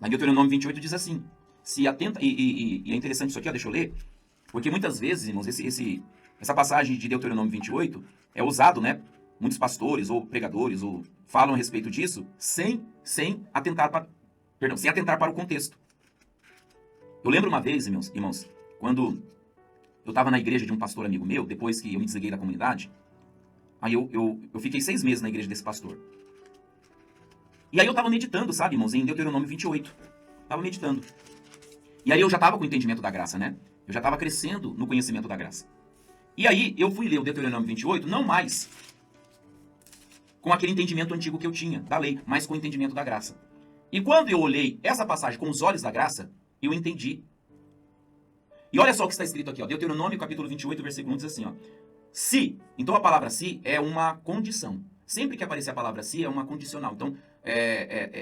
Lá em Deuteronômio 28 diz assim, se atenta, e é interessante isso aqui, ó, deixa eu ler, porque muitas vezes, irmãos, essa passagem de Deuteronômio 28 é usado, né? Muitos pastores ou pregadores ou falam a respeito disso sem atentar para o contexto. Eu lembro uma vez, irmãos, quando eu estava na igreja de um pastor amigo meu, depois que eu me desliguei da comunidade, aí eu fiquei 6 meses na igreja desse pastor. E aí eu estava meditando, sabe, irmãos, em Deuteronômio 28. Estava meditando. E aí eu já estava com o entendimento da graça, né? Eu já estava crescendo no conhecimento da graça. E aí eu fui ler o Deuteronômio 28, não mais com aquele entendimento antigo que eu tinha da lei, mas com o entendimento da graça. E quando eu olhei essa passagem com os olhos da graça, eu entendi. E olha só o que está escrito aqui, ó, Deuteronômio capítulo 28, versículo 1 diz assim, ó. Se, então a palavra se é uma condição. Sempre que aparecer a palavra se é uma condicional. Então,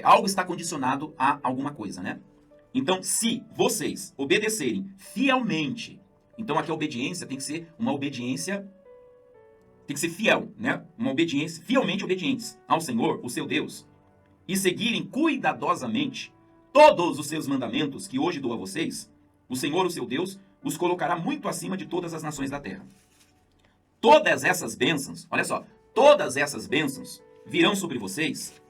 algo está condicionado a alguma coisa, né? Então, se vocês obedecerem fielmente, então aqui a obediência tem que ser uma obediência, tem que ser fiel, né? Uma obediência, fielmente obedientes ao Senhor, o seu Deus, e seguirem cuidadosamente todos os seus mandamentos que hoje dou a vocês, o Senhor, o seu Deus, os colocará muito acima de todas as nações da terra. Todas essas bênçãos, olha só, todas essas bênçãos virão sobre vocês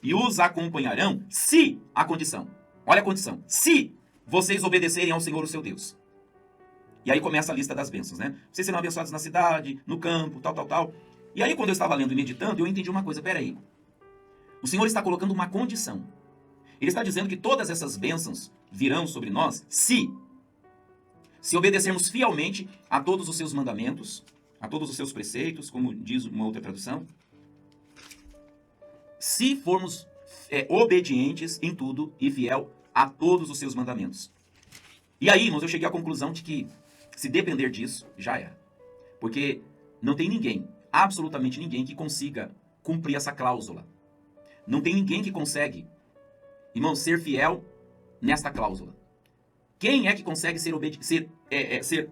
e os acompanharão se a condição, olha a condição, se vocês obedecerem ao Senhor, o seu Deus. E aí começa a lista das bênçãos, né? Vocês serão abençoados na cidade, no campo, tal. E aí quando eu estava lendo e meditando, eu entendi uma coisa, peraí. O Senhor está colocando uma condição. Ele está dizendo que todas essas bênçãos virão sobre nós se obedecermos fielmente a todos os seus mandamentos, a todos os seus preceitos, como diz uma outra tradução, se formos obedientes em tudo e fiel a todos os seus mandamentos. E aí, irmãos, eu cheguei à conclusão de que se depender disso, já era. Porque não tem ninguém, absolutamente ninguém, que consiga cumprir essa cláusula. Não tem ninguém que consegue, irmãos, ser fiel nesta cláusula. Quem é que consegue ser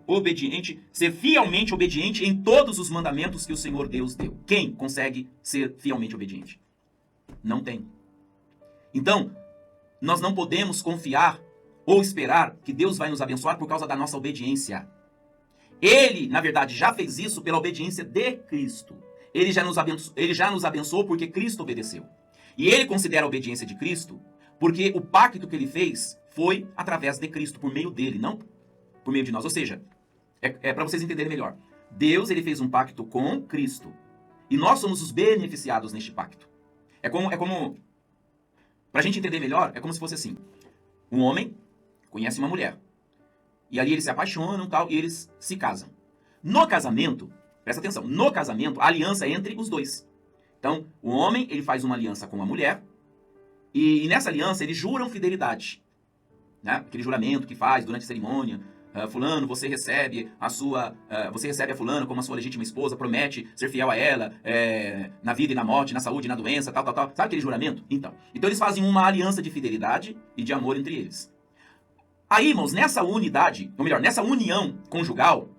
obediente, ser fielmente obediente em todos os mandamentos que o Senhor Deus deu? Quem consegue ser fielmente obediente? Não tem. Então, nós não podemos confiar ou esperar que Deus vai nos abençoar por causa da nossa obediência. Ele, na verdade, já fez isso pela obediência de Cristo. Ele já nos abençoou porque Cristo obedeceu. E ele considera a obediência de Cristo porque o pacto que ele fez foi através de Cristo, por meio dele, não por meio de nós. Ou seja, para vocês entenderem melhor. Deus, ele fez um pacto com Cristo. E nós somos os beneficiados neste pacto. É como pra gente entender melhor, é como se fosse assim. Um homem conhece uma mulher. E ali eles se apaixonam tal, e eles se casam. No casamento, presta atenção, no casamento, a aliança é entre os dois. Então, o homem, ele faz uma aliança com a mulher, e nessa aliança eles juram fidelidade. Né? Aquele juramento que faz durante a cerimônia. Fulano, você recebe a fulana como a sua legítima esposa, promete ser fiel a ela na vida e na morte, na saúde e na doença, tal. Sabe aquele juramento? Então eles fazem uma aliança de fidelidade e de amor entre eles. Aí, irmãos, nessa unidade, ou melhor, nessa união conjugal,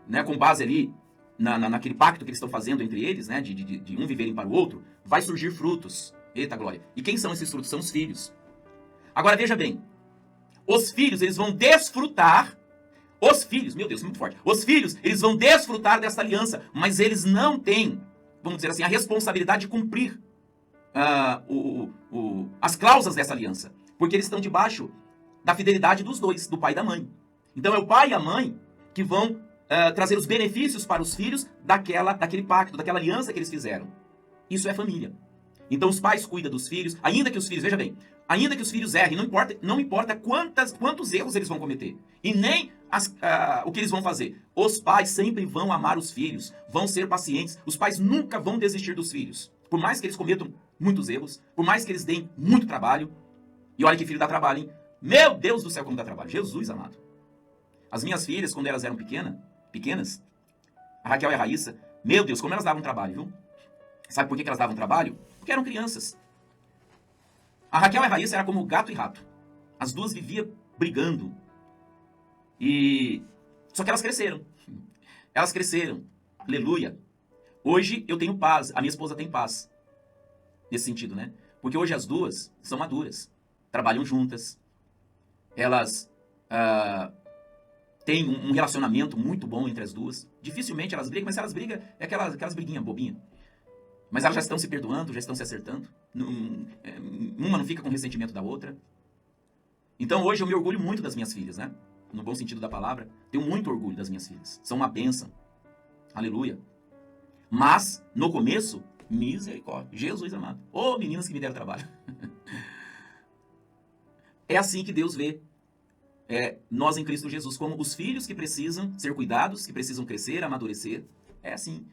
né, com base ali naquele pacto que eles estão fazendo entre eles, né, de um viverem para o outro, vai surgir frutos. Eita glória. E quem são esses frutos? São os filhos. Agora veja bem, os filhos, eles vão desfrutar, os filhos, meu Deus, muito forte, os filhos, eles vão desfrutar dessa aliança, mas eles não têm, vamos dizer assim, a responsabilidade de cumprir as cláusulas dessa aliança, porque eles estão debaixo da fidelidade dos dois, do pai e da mãe. Então é o pai e a mãe que vão trazer os benefícios para os filhos daquele pacto, daquela aliança que eles fizeram. Isso é família. Então os pais cuidam dos filhos, ainda que os filhos, veja bem, ainda que os filhos errem, não importa quantos erros eles vão cometer, e nem o que eles vão fazer. Os pais sempre vão amar os filhos, vão ser pacientes, os pais nunca vão desistir dos filhos. Por mais que eles cometam muitos erros, por mais que eles deem muito trabalho, e olha que filho dá trabalho, hein? Meu Deus do céu, como dá trabalho, Jesus amado. As minhas filhas, quando elas eram pequenas, a Raquel e a Raíssa, meu Deus, como elas davam trabalho, viu? Sabe por que elas davam trabalho? Porque eram crianças. A Raquel e a Raíssa era como gato e rato. As duas viviam brigando. Só que elas cresceram. Elas cresceram. Aleluia. Hoje eu tenho paz. A minha esposa tem paz. Nesse sentido, né? Porque hoje as duas são maduras. trabalham juntas, elas têm um relacionamento muito bom entre as duas. Dificilmente elas brigam, mas se elas brigam, é aquelas briguinhas bobinhas. Mas elas já estão se perdoando, já estão se acertando. Uma não fica com ressentimento da outra. Então hoje eu me orgulho muito das minhas filhas, né? No bom sentido da palavra. Tenho muito orgulho das minhas filhas. São uma bênção. Aleluia. Mas, no começo, misericórdia. Jesus amado. Ô, meninas que me deram trabalho. É assim que Deus vê nós em Cristo Jesus, como os filhos que precisam ser cuidados, que precisam crescer, amadurecer. É assim.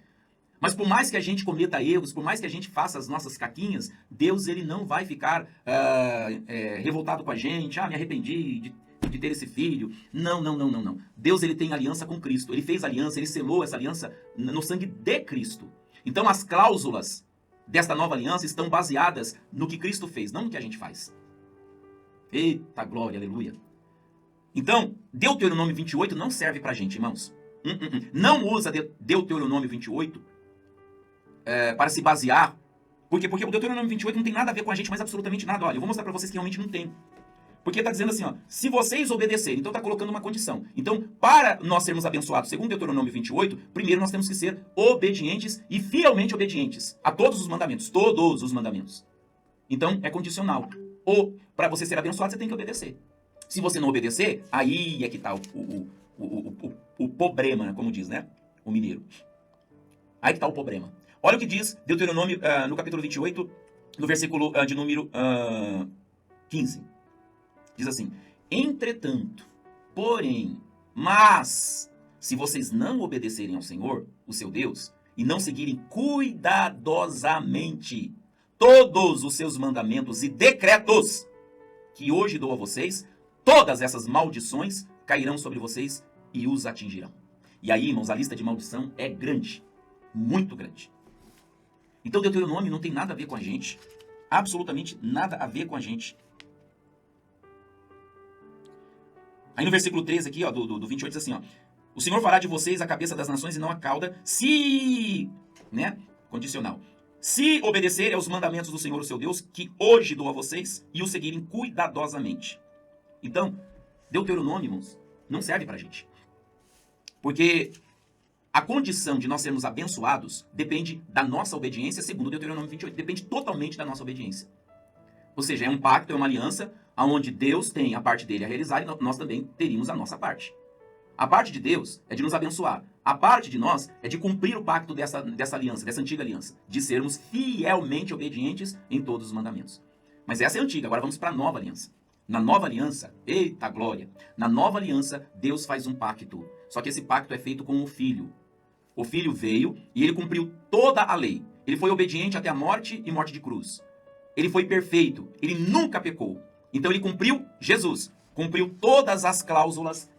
Mas por mais que a gente cometa erros, por mais que a gente faça as nossas caquinhas, Deus ele não vai ficar revoltado com a gente. Me arrependi de ter esse filho. Não. Deus ele tem aliança com Cristo. Ele fez aliança, ele selou essa aliança no sangue de Cristo. Então as cláusulas desta nova aliança estão baseadas no que Cristo fez, não no que a gente faz. Eita glória, aleluia. Então, Deuteronômio 28 não serve pra gente, irmãos. Não usa Deuteronômio 28 para se basear. Porque o Deuteronômio 28 não tem nada a ver com a gente, mas absolutamente nada. Olha, eu vou mostrar pra vocês que realmente não tem. Porque está dizendo assim, se vocês obedecerem, então está colocando uma condição. Então, para nós sermos abençoados, segundo Deuteronômio 28, primeiro nós temos que ser obedientes e fielmente obedientes a todos os mandamentos. Todos os mandamentos. Então, é condicional. Ou, para você ser abençoado, você tem que obedecer. Se você não obedecer, aí é que está o problema, né? Como diz, né? O mineiro. Aí que está o problema. Olha o que diz Deuteronômio no capítulo 28, no versículo de número 15. Diz assim: entretanto, porém, mas, se vocês não obedecerem ao Senhor, o seu Deus, e não seguirem cuidadosamente todos os seus mandamentos e decretos que hoje dou a vocês, todas essas maldições cairão sobre vocês e os atingirão. E aí, irmãos, a lista de maldição é grande, muito grande. Então, Deuteronômio não tem nada a ver com a gente, absolutamente nada a ver com a gente. Aí no versículo 13 aqui, do 28, diz assim, o Senhor fará de vocês a cabeça das nações e não a cauda, se, né, condicional, se obedecerem aos mandamentos do Senhor, o seu Deus, que hoje dou a vocês, e os seguirem cuidadosamente. Então, Deuteronômio, irmãos, não serve pra gente. Porque a condição de nós sermos abençoados depende da nossa obediência, segundo Deuteronômio 28, depende totalmente da nossa obediência. Ou seja, é um pacto, é uma aliança, onde Deus tem a parte dele a realizar e nós também teríamos a nossa parte. A parte de Deus é de nos abençoar. A parte de nós é de cumprir o pacto dessa aliança, dessa antiga aliança. De sermos fielmente obedientes em todos os mandamentos. Mas essa é a antiga, agora vamos para a nova aliança. Na nova aliança, eita glória, na nova aliança Deus faz um pacto. Só que esse pacto é feito com o Filho. O Filho veio e ele cumpriu toda a lei. Ele foi obediente até a morte e morte de cruz. Ele foi perfeito, ele nunca pecou. Então ele cumpriu, Jesus, cumpriu todas as cláusulas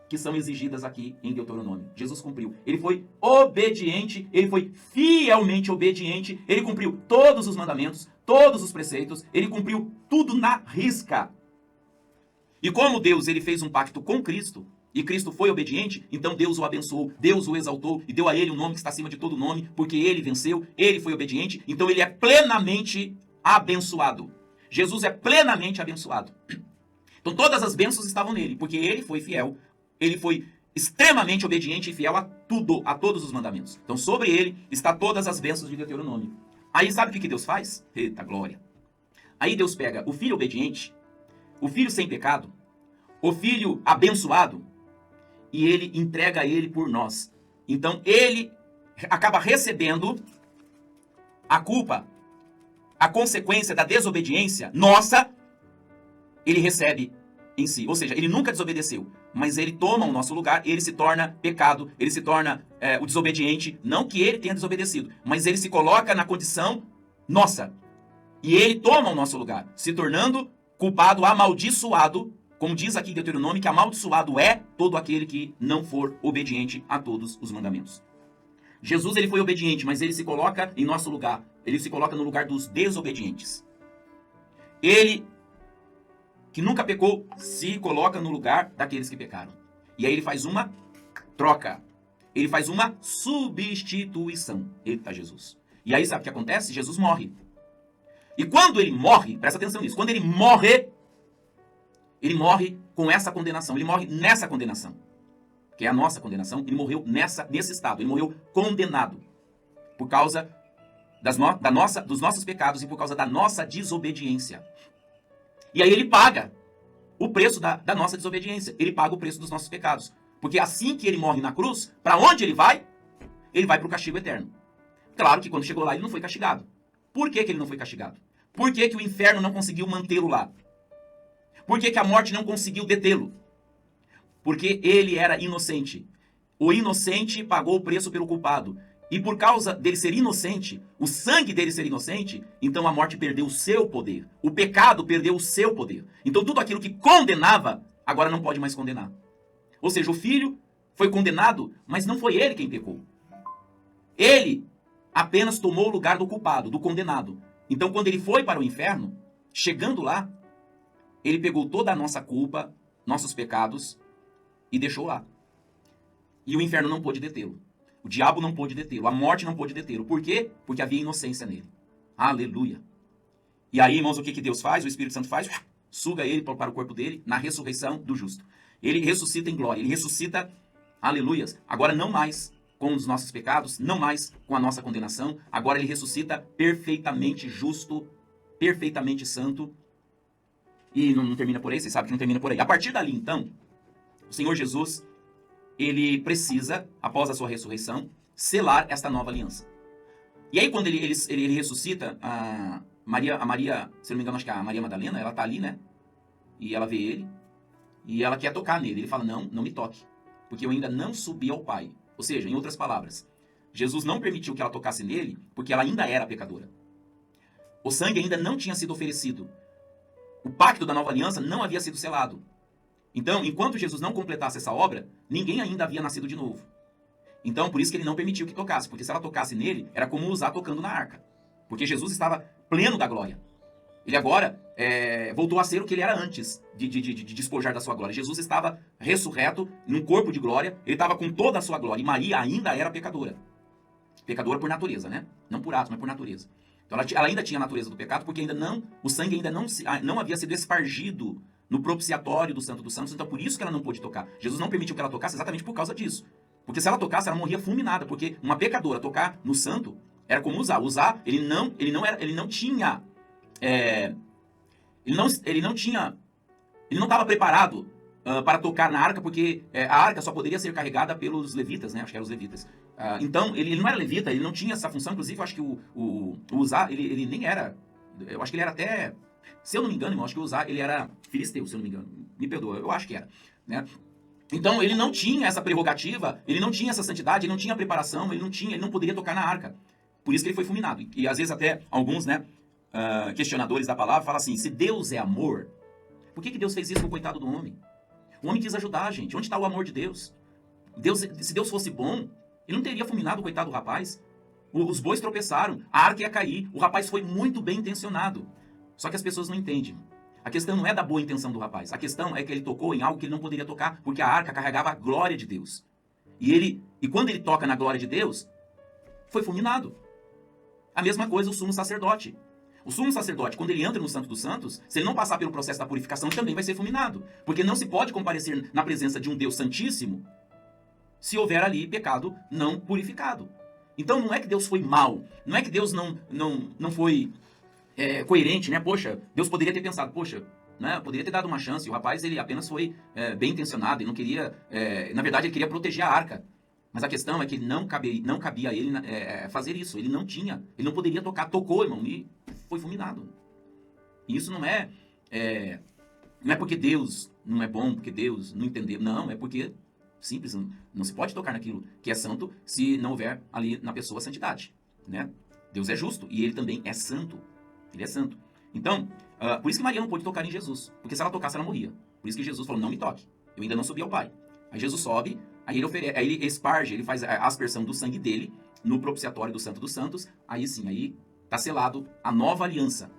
que são exigidas aqui em Deuteronômio. Jesus cumpriu. Ele foi obediente, ele foi fielmente obediente, ele cumpriu todos os mandamentos, todos os preceitos, ele cumpriu tudo na risca. E como Deus ele fez um pacto com Cristo, e Cristo foi obediente, então Deus o abençoou, Deus o exaltou e deu a ele um nome que está acima de todo nome, porque ele venceu, ele foi obediente, então ele é plenamente abençoado. Jesus é plenamente abençoado. Então todas as bênçãos estavam nele, porque ele foi fiel, ele foi extremamente obediente e fiel a tudo, a todos os mandamentos. Então sobre ele está todas as bênçãos de Deuteronômio. Aí sabe o que Deus faz? Eita glória. Aí Deus pega o filho obediente, o filho sem pecado, o filho abençoado, e ele entrega ele por nós. Então ele acaba recebendo a culpa, a consequência da desobediência nossa, ele recebe em si. Ou seja, ele nunca desobedeceu, mas ele toma o nosso lugar, ele se torna pecado, ele se torna o desobediente. Não que ele tenha desobedecido, mas ele se coloca na condição nossa. E ele toma o nosso lugar, se tornando culpado, amaldiçoado, como diz aqui em Deuteronômio, que amaldiçoado é todo aquele que não for obediente a todos os mandamentos. Jesus ele foi obediente, mas ele se coloca em nosso lugar. Ele se coloca no lugar dos desobedientes. Ele, que nunca pecou, se coloca no lugar daqueles que pecaram. E aí ele faz uma troca. Ele faz uma substituição. Eita Jesus. E aí sabe o que acontece? Jesus morre. E quando ele morre, presta atenção nisso, quando ele morre, ele morre com essa condenação, ele morre nessa condenação, que é a nossa condenação. Ele morreu nesse estado, ele morreu condenado por causa dos nossos pecados e por causa da nossa desobediência. E aí ele paga o preço da nossa desobediência, ele paga o preço dos nossos pecados. Porque assim que ele morre na cruz, para onde ele vai? Ele vai para o castigo eterno. Claro que quando chegou lá ele não foi castigado. Por que ele não foi castigado? Por que o inferno não conseguiu mantê-lo lá? Por que a morte não conseguiu detê-lo? Porque ele era inocente. O inocente pagou o preço pelo culpado. E por causa dele ser inocente, o sangue dele ser inocente, então a morte perdeu o seu poder. O pecado perdeu o seu poder. Então tudo aquilo que condenava, agora não pode mais condenar. Ou seja, o filho foi condenado, mas não foi ele quem pecou. Ele apenas tomou o lugar do culpado, do condenado. Então quando ele foi para o inferno, chegando lá, ele pegou toda a nossa culpa, nossos pecados e deixou lá. E o inferno não pôde detê-lo. O diabo não pôde detê-lo. A morte não pôde detê-lo. Por quê? Porque havia inocência nele. Aleluia. E aí, irmãos, o que Deus faz? O Espírito Santo faz? Suga ele para o corpo dele na ressurreição do justo. Ele ressuscita em glória. Ele ressuscita, aleluias, agora não mais com os nossos pecados, não mais com a nossa condenação. Agora ele ressuscita perfeitamente justo, perfeitamente santo. E não termina por aí, vocês sabem que não termina por aí. A partir dali, então, o Senhor Jesus, ele precisa, após a sua ressurreição, selar esta nova aliança. E aí, quando ele ressuscita, a Maria, se não me engano, acho que a Maria Madalena, ela tá ali, né? E ela vê ele, e ela quer tocar nele. Ele fala, não me toque, porque eu ainda não subi ao Pai. Ou seja, em outras palavras, Jesus não permitiu que ela tocasse nele, porque ela ainda era pecadora. O sangue ainda não tinha sido oferecido. O pacto da nova aliança não havia sido selado. Então, enquanto Jesus não completasse essa obra, ninguém ainda havia nascido de novo. Então, por isso que ele não permitiu que tocasse, porque se ela tocasse nele, era como Uzá tocando na arca. Porque Jesus estava pleno da glória. Ele agora voltou a ser o que ele era antes de despojar da sua glória. Jesus estava ressurreto, num corpo de glória, ele estava com toda a sua glória. E Maria ainda era pecadora. Pecadora por natureza, né? Não por ato, mas por natureza. Então, ela ainda tinha a natureza do pecado, porque o sangue ainda não havia sido espargido no propiciatório do Santo dos Santos, então por isso que ela não pôde tocar. Jesus não permitiu que ela tocasse exatamente por causa disso. Porque se ela tocasse, ela morria fulminada, porque uma pecadora tocar no santo era como Uzá. Uzá, ele não estava preparado para tocar na arca, porque a arca só poderia ser carregada pelos levitas, né? Acho que eram os levitas. Então, ele não era levita, ele não tinha essa função. Inclusive, eu acho que o Uzá, ele nem era... Eu acho que ele era até... Se eu não me engano, irmão, acho que o Uzá, ele era filisteu, se eu não me engano. Me perdoa, eu acho que era. Né? Então, ele não tinha essa prerrogativa, ele não tinha essa santidade, ele não tinha preparação, ele não poderia tocar na arca. Por isso que ele foi fulminado. E às vezes até alguns, né, questionadores da palavra falam assim, se Deus é amor, por que Deus fez isso com o coitado do homem? O homem quis ajudar a gente. Onde está o amor de Deus? Se Deus fosse bom, ele não teria fulminado o coitado do rapaz. Os bois tropeçaram, a arca ia cair, o rapaz foi muito bem intencionado. Só que as pessoas não entendem. A questão não é da boa intenção do rapaz. A questão é que ele tocou em algo que ele não poderia tocar, porque a arca carregava a glória de Deus. E quando ele toca na glória de Deus, foi fulminado. A mesma coisa o sumo sacerdote. O sumo sacerdote, quando ele entra no Santo dos Santos, se ele não passar pelo processo da purificação, também vai ser fulminado. Porque não se pode comparecer na presença de um Deus santíssimo se houver ali pecado não purificado. Então não é que Deus foi mau, não é que Deus não foi coerente, né? Poxa, Deus poderia ter pensado, poxa, né? Poderia ter dado uma chance. O rapaz, ele apenas foi bem intencionado e não queria, na verdade, ele queria proteger a arca. Mas a questão é que não cabia a ele fazer isso. Ele não poderia tocar. Tocou, irmão, e foi fulminado. E isso não é porque Deus não é bom, porque Deus não entendeu. Não, é porque simples, não se pode tocar naquilo que é santo se não houver ali na pessoa santidade, né? Deus é justo e ele também é santo. Ele é santo. Então, por isso que Maria não pôde tocar em Jesus. Porque se ela tocasse, ela morria. Por isso que Jesus falou, não me toque. Eu ainda não subi ao Pai. Aí Jesus sobe, aí ele esparge, ele faz a aspersão do sangue dele no propiciatório do Santo dos Santos. Aí sim, aí está selado a nova aliança.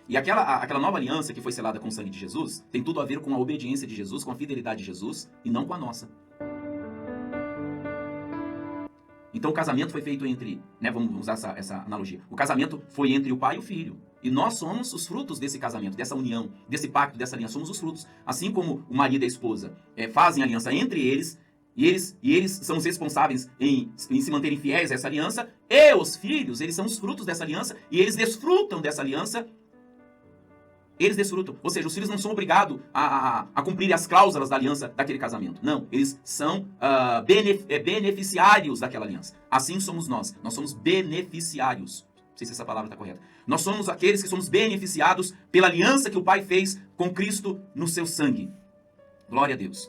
E aquela nova aliança que foi selada com o sangue de Jesus tem tudo a ver com a obediência de Jesus, com a fidelidade de Jesus e não com a nossa. Então o casamento foi feito entre, né, vamos usar essa analogia, o casamento foi entre o pai e o filho. E nós somos os frutos desse casamento, dessa união, desse pacto, dessa aliança. Somos os frutos. Assim como o marido e a esposa fazem aliança entre eles, e eles são os responsáveis em se manterem fiéis a essa aliança, e os filhos, eles são os frutos dessa aliança, e eles desfrutam dessa aliança. Eles desfrutam. Ou seja, os filhos não são obrigados a cumprir as cláusulas da aliança daquele casamento. Não, eles são beneficiários daquela aliança. Assim somos nós. Nós somos beneficiários. Não sei se essa palavra está correta. Nós somos aqueles que somos beneficiados pela aliança que o Pai fez com Cristo no seu sangue. Glória a Deus.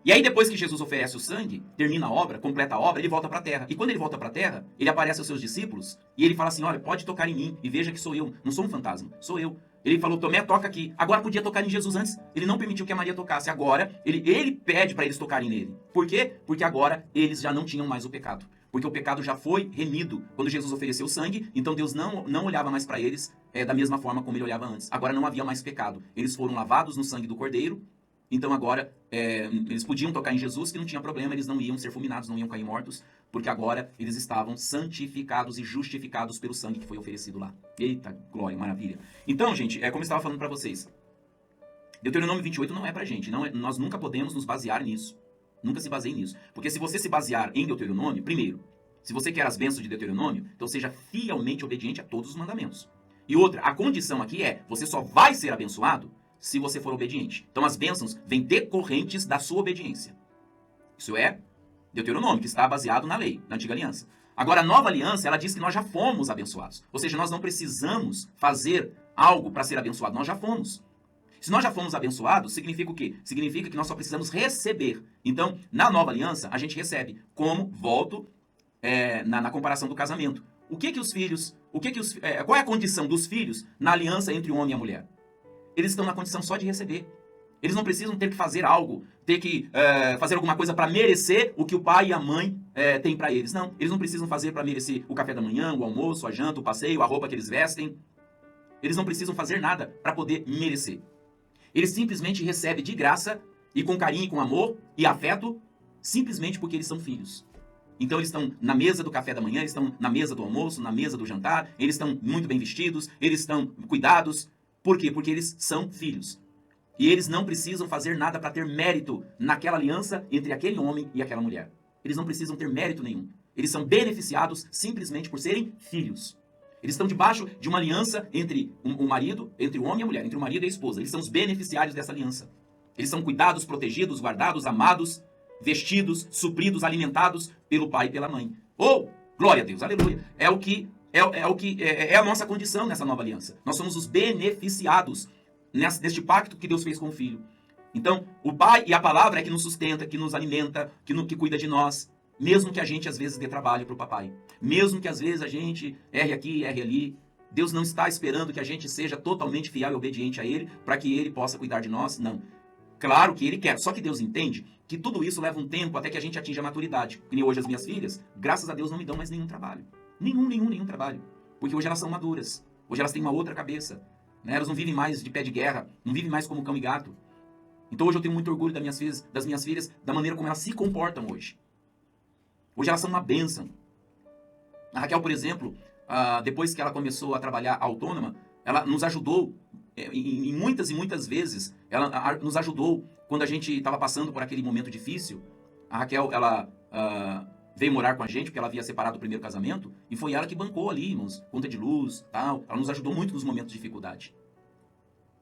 E aí, depois que Jesus oferece o sangue, termina a obra, completa a obra, ele volta para a terra. E quando ele volta para a terra, ele aparece aos seus discípulos e ele fala assim: olha, pode tocar em mim e veja que sou eu. Não sou um fantasma, sou eu. Ele falou: Tomé, toca aqui. Agora podia tocar em Jesus antes. Ele não permitiu que a Maria tocasse. Agora, ele pede para eles tocarem nele. Por quê? Porque agora eles já não tinham mais o pecado. Porque o pecado já foi remido quando Jesus ofereceu o sangue. Então Deus não olhava mais para eles da mesma forma como ele olhava antes. Agora não havia mais pecado. Eles foram lavados no sangue do Cordeiro. Então agora eles podiam tocar em Jesus, que não tinha problema, eles não iam ser fulminados, não iam cair mortos, porque agora eles estavam santificados e justificados pelo sangue que foi oferecido lá. Eita, glória, maravilha. Então, gente, como eu estava falando para vocês, Deuteronômio 28 não é pra gente, nós nunca podemos nos basear nisso. Nunca se baseie nisso. Porque se você se basear em Deuteronômio, primeiro, se você quer as bênçãos de Deuteronômio, então seja fielmente obediente a todos os mandamentos. E outra, a condição aqui você só vai ser abençoado se você for obediente. Então as bênçãos vêm decorrentes da sua obediência. Isso é Deuteronômio, que está baseado na lei, na antiga aliança. Agora a nova aliança, ela diz que nós já fomos abençoados. Ou seja, nós não precisamos fazer algo para ser abençoado, nós já fomos. Se nós já fomos abençoados, significa o quê? Significa que nós só precisamos receber. Então, na nova aliança, a gente recebe. Como? Volto na comparação do casamento. Qual é a condição dos filhos na aliança entre o homem e a mulher? Eles estão na condição só de receber. Eles não precisam ter que fazer algo, ter que fazer alguma coisa para merecer o que o pai e a mãe têm para eles. Não, eles não precisam fazer para merecer o café da manhã, o almoço, a janta, o passeio, a roupa que eles vestem. Eles não precisam fazer nada para poder merecer. Eles simplesmente recebem de graça e com carinho, com amor e afeto, simplesmente porque eles são filhos. Então eles estão na mesa do café da manhã, eles estão na mesa do almoço, na mesa do jantar, eles estão muito bem vestidos, eles estão cuidados. Por quê? Porque eles são filhos. E eles não precisam fazer nada para ter mérito naquela aliança entre aquele homem e aquela mulher. Eles não precisam ter mérito nenhum. Eles são beneficiados simplesmente por serem filhos. Eles estão debaixo de uma aliança entre o marido, entre o homem e a mulher, entre o marido e a esposa. Eles são os beneficiários dessa aliança. Eles são cuidados, protegidos, guardados, amados, vestidos, supridos, alimentados pelo pai e pela mãe. Glória a Deus, aleluia. É a nossa condição nessa nova aliança. Nós somos os beneficiados neste pacto que Deus fez com o Filho. Então, o Pai e a Palavra é que nos sustenta, que nos alimenta, que cuida de nós. Mesmo que a gente às vezes dê trabalho para o papai. Mesmo que às vezes a gente erre aqui, erre ali. Deus não está esperando que a gente seja totalmente fiel e obediente a Ele para que Ele possa cuidar de nós. Não. Claro que Ele quer. Só que Deus entende que tudo isso leva um tempo até que a gente atinja a maturidade. E hoje as minhas filhas, graças a Deus, não me dão mais nenhum trabalho. Nenhum trabalho. Porque hoje elas são maduras. Hoje elas têm uma outra cabeça. Né? Elas não vivem mais de pé de guerra. Não vivem mais como cão e gato. Então hoje eu tenho muito orgulho das minhas filhas, da maneira como elas se comportam hoje. Hoje elas são uma bênção. A Raquel, por exemplo, depois que ela começou a trabalhar autônoma, ela nos ajudou em muitas e muitas vezes. Ela nos ajudou quando a gente estava passando por aquele momento difícil. A Raquel, ela veio morar com a gente porque ela havia separado o primeiro casamento e foi ela que bancou ali, irmãos, conta de luz, tal. Ela nos ajudou muito nos momentos de dificuldade.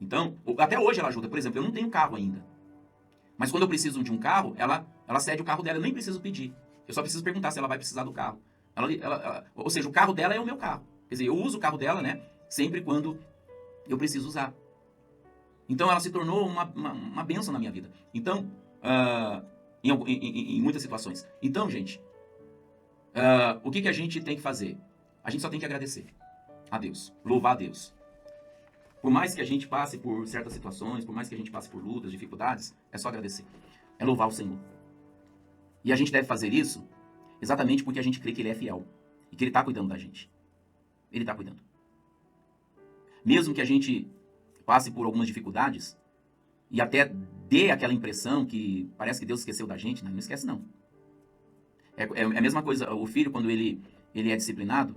Então, até hoje ela ajuda. Por exemplo, eu não tenho carro ainda. Mas quando eu preciso de um carro, ela cede o carro dela. Eu nem preciso pedir. Eu só preciso perguntar se ela vai precisar do carro. Ou seja, o carro dela é o meu carro. Quer dizer, eu uso o carro dela, né? Sempre quando eu preciso usar. Então, ela se tornou uma bênção na minha vida. Então, em muitas situações. Então, gente, o que a gente tem que fazer? A gente só tem que agradecer a Deus. Louvar a Deus. Por mais que a gente passe por certas situações, por mais que a gente passe por lutas, dificuldades, é só agradecer. É louvar o Senhor. E a gente deve fazer isso exatamente porque a gente crê que Ele é fiel. E que Ele está cuidando da gente. Ele está cuidando. Mesmo que a gente passe por algumas dificuldades e até dê aquela impressão que parece que Deus esqueceu da gente, não esquece não. É a mesma coisa, o filho quando ele é disciplinado,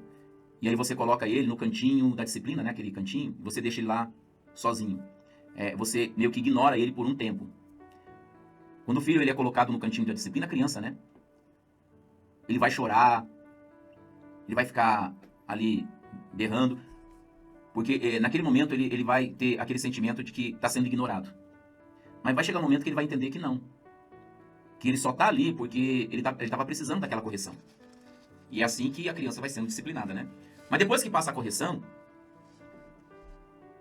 e aí você coloca ele no cantinho da disciplina, né, aquele cantinho, e você deixa ele lá sozinho. Você meio que ignora ele por um tempo. Quando o filho ele é colocado no cantinho da disciplina, a criança, né, ele vai chorar, ele vai ficar ali berrando, porque naquele momento ele vai ter aquele sentimento de que está sendo ignorado. Mas vai chegar um momento que ele vai entender que não. Que ele só está ali porque ele estava precisando daquela correção. E é assim que a criança vai sendo disciplinada, né? Mas depois que passa a correção,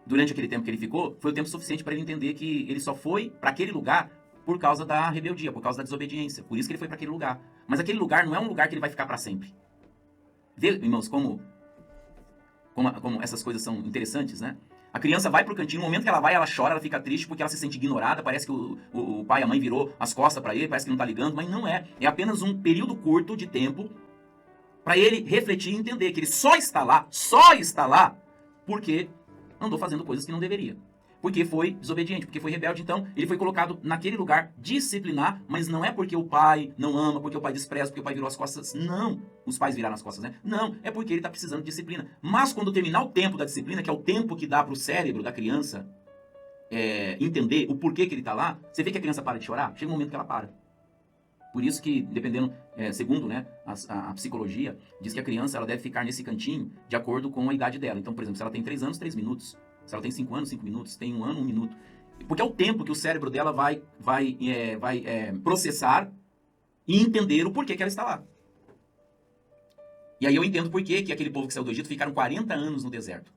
durante aquele tempo que ele ficou, foi o tempo suficiente para ele entender que ele só foi para aquele lugar por causa da rebeldia, por causa da desobediência. Por isso que ele foi para aquele lugar. Mas aquele lugar não é um lugar que ele vai ficar para sempre. Vê, irmãos, como essas coisas são interessantes, né? A criança vai pro cantinho, no momento que ela vai, ela chora, ela fica triste porque ela se sente ignorada, parece que o pai e a mãe virou as costas para ele, parece que não tá ligando, mas não é. É apenas um período curto de tempo para ele refletir e entender que ele só está lá, porque andou fazendo coisas que não deveria. Porque foi desobediente, porque foi rebelde. Então, ele foi colocado naquele lugar disciplinar, mas não é porque o pai não ama, porque o pai despreza, porque o pai virou as costas. Não. Os pais viraram as costas, né? Não. É porque ele está precisando de disciplina. Mas quando terminar o tempo da disciplina, que é o tempo que dá para o cérebro da criança entender o porquê que ele está lá, você vê que a criança para de chorar? Chega um momento que ela para. Por isso que, dependendo, segundo, né, a psicologia, diz que a criança ela deve ficar nesse cantinho de acordo com a idade dela. Então, por exemplo, se ela tem 3 anos, 3 minutos. Se ela tem 5 anos, 5 minutos. Tem 1 ano, 1 minuto. Porque é o tempo que o cérebro dela vai processar e entender o porquê que ela está lá. E aí eu entendo por que aquele povo que saiu do Egito ficaram 40 anos no deserto.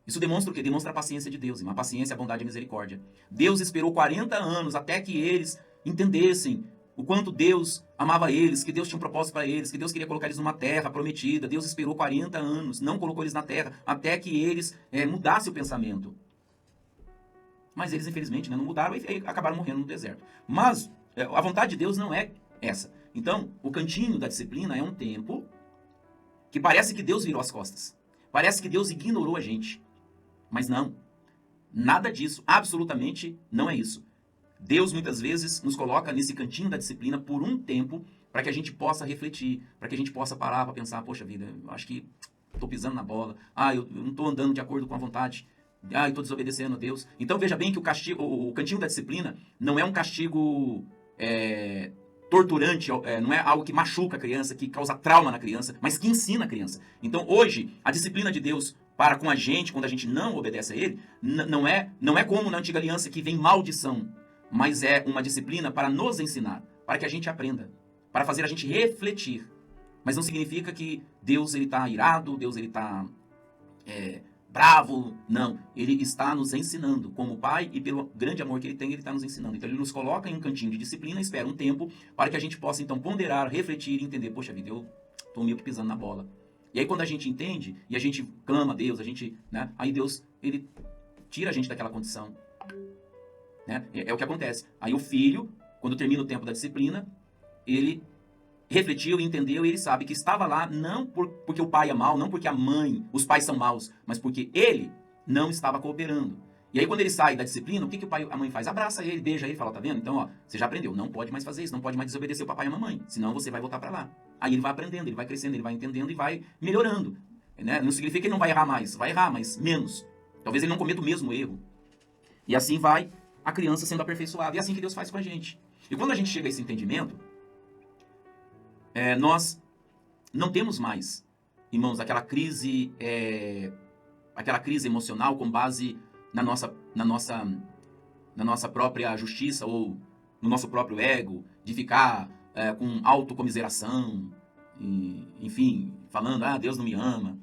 Isso demonstra o quê? Demonstra a paciência de Deus, a paciência, a bondade e a misericórdia. Deus esperou 40 anos até que eles entendessem o quanto Deus amava eles, que Deus tinha um propósito para eles, que Deus queria colocar eles numa terra prometida. Deus esperou 40 anos, não colocou eles na terra, até que eles mudassem o pensamento. Mas eles, infelizmente, não mudaram e acabaram morrendo no deserto. Mas a vontade de Deus não é essa. Então, o cantinho da disciplina é um tempo que parece que Deus virou as costas. Parece que Deus ignorou a gente. Mas não. Nada disso. Absolutamente não é isso. Deus, muitas vezes, nos coloca nesse cantinho da disciplina por um tempo para que a gente possa refletir, para que a gente possa parar para pensar, poxa vida, eu acho que estou pisando na bola, eu não estou andando de acordo com a vontade, eu estou desobedecendo a Deus. Então veja bem que o cantinho da disciplina não é um castigo torturante, não é algo que machuca a criança, que causa trauma na criança, mas que ensina a criança. Então hoje, a disciplina de Deus para com a gente, quando a gente não obedece a Ele, não é como na antiga aliança que vem maldição, mas é uma disciplina para nos ensinar, para que a gente aprenda, para fazer a gente refletir. Mas não significa que Deus está irado, Deus está bravo. Não, Ele está nos ensinando como Pai e pelo grande amor que Ele tem, Ele está nos ensinando. Então Ele nos coloca em um cantinho de disciplina, espera um tempo para que a gente possa então ponderar, refletir e entender, poxa vida, eu estou meio que pisando na bola. E aí quando a gente entende e a gente clama a Deus, aí Deus, Ele tira a gente daquela condição. Né? É o que acontece. Aí o filho, quando termina o tempo da disciplina, ele refletiu e entendeu, e ele sabe que estava lá não porque o pai é mau, não porque a mãe, os pais são maus, mas porque ele não estava cooperando. E aí quando ele sai da disciplina, o que o pai e a mãe faz? Abraça ele, beija ele, fala, tá vendo? Então, você já aprendeu, não pode mais fazer isso, não pode mais desobedecer o papai e a mamãe, senão você vai voltar para lá. Aí ele vai aprendendo, ele vai crescendo, ele vai entendendo e vai melhorando. Né? Não significa que ele não vai errar mais, vai errar, mas menos. Talvez ele não cometa o mesmo erro. E assim vai a criança sendo aperfeiçoada. E é assim que Deus faz com a gente. E quando a gente chega a esse entendimento, nós não temos mais, irmãos, aquela crise emocional com base na nossa própria justiça ou no nosso próprio ego, de ficar com autocomiseração, enfim, falando, Deus não me ama.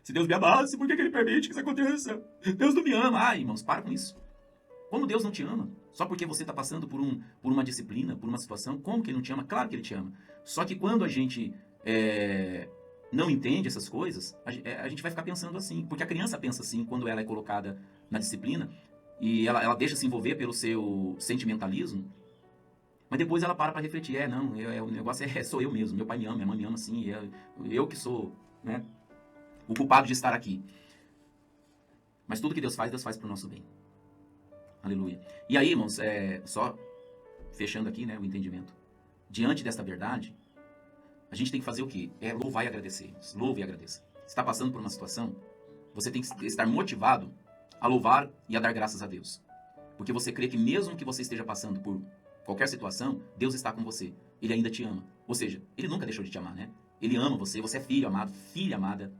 Se Deus me amasse, por que Ele permite que isso aconteça? Deus não me ama. Irmãos, para com isso. Como Deus não te ama? Só porque você está passando por uma disciplina, por uma situação, como que Ele não te ama? Claro que Ele te ama. Só que quando a gente não entende essas coisas, a gente vai ficar pensando assim. Porque a criança pensa assim quando ela é colocada na disciplina e ela deixa se envolver pelo seu sentimentalismo, mas depois ela para refletir. O negócio sou eu mesmo. Meu pai me ama, minha mãe me ama assim. Eu que sou, né, o culpado de estar aqui. Mas tudo que Deus faz para o nosso bem. Aleluia. E aí, irmãos, só fechando aqui, né, o entendimento. Diante desta verdade, a gente tem que fazer o quê? Louvar e agradecer. Louve e agradeça. está passando por uma situação, você tem que estar motivado a louvar e a dar graças a Deus. Porque você crê que mesmo que você esteja passando por qualquer situação, Deus está com você. Ele ainda te ama. Ou seja, Ele nunca deixou de te amar, né? Ele ama você, você é filho amado, filha amada.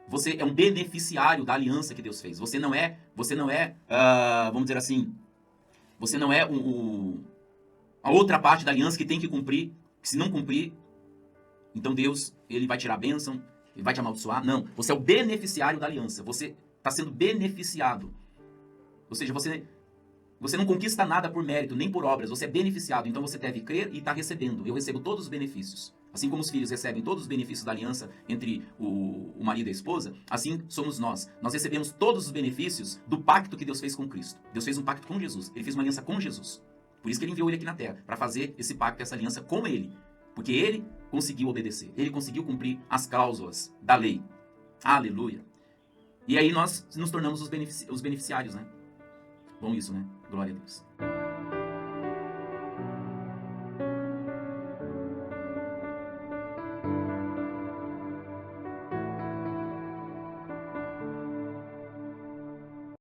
Você é um beneficiário da aliança que Deus fez. Você não é, vamos dizer assim, você não é a outra parte da aliança que tem que cumprir. Se não cumprir, então Deus, ele vai tirar a bênção, ele vai te amaldiçoar. Não, você é o beneficiário da aliança. Você está sendo beneficiado. Ou seja, você não conquista nada por mérito, nem por obras. Você é beneficiado, então você deve crer e está recebendo. Eu recebo todos os benefícios. Assim como os filhos recebem todos os benefícios da aliança entre o marido e a esposa, assim somos nós. Nós recebemos todos os benefícios do pacto que Deus fez com Cristo. Deus fez um pacto com Jesus. Ele fez uma aliança com Jesus. Por isso que ele enviou ele aqui na terra, para fazer esse pacto, essa aliança com ele. Porque ele conseguiu obedecer. Ele conseguiu cumprir as cláusulas da lei. Aleluia. E aí nós nos tornamos os beneficiários, né? Bom isso, né? Glória a Deus.